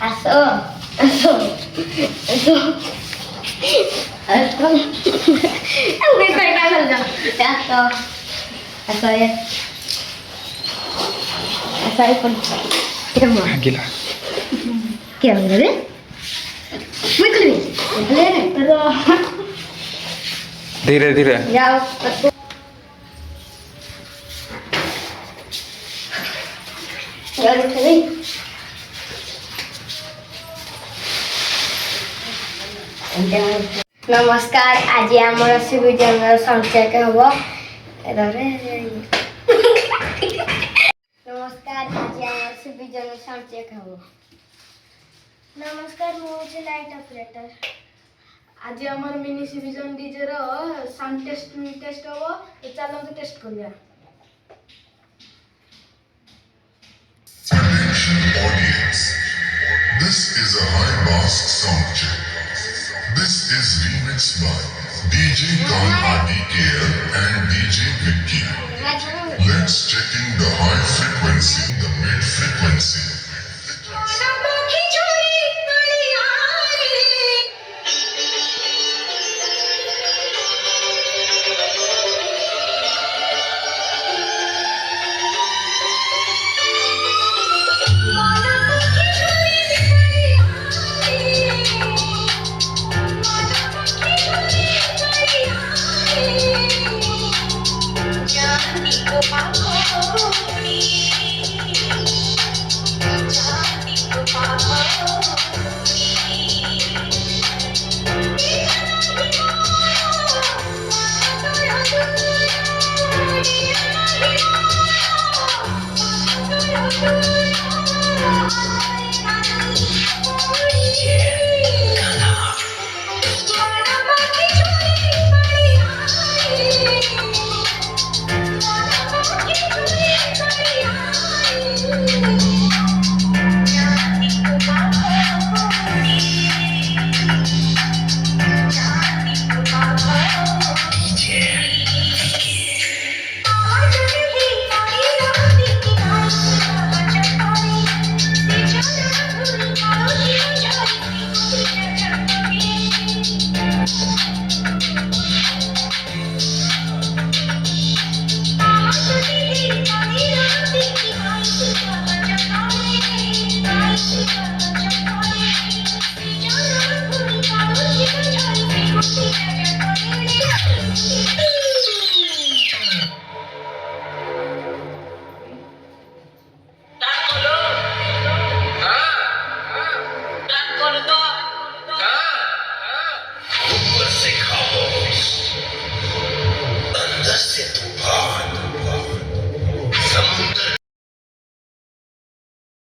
असं असं असं असं एवढे काय काय घालतं असं असं आहे असं आहे पण केव्हा गेला केव्हा रे धीरे धीरे या नमस्कार आज आमर सुविजन संचय हब नमस्कार आज आमर सुविजन संचय हब नमस्कार मुझे लाइट ऑपरेटर आज आमर मिनी सिविजन डीजे रो साउंड टेस्ट हो तो चलो तो टेस्ट करिया Audience, this is a high bass sound check. This is remixed by DJ Khan RDKL and DJ Vicky. Let's check in the high frequency, the mid frequency. Jangan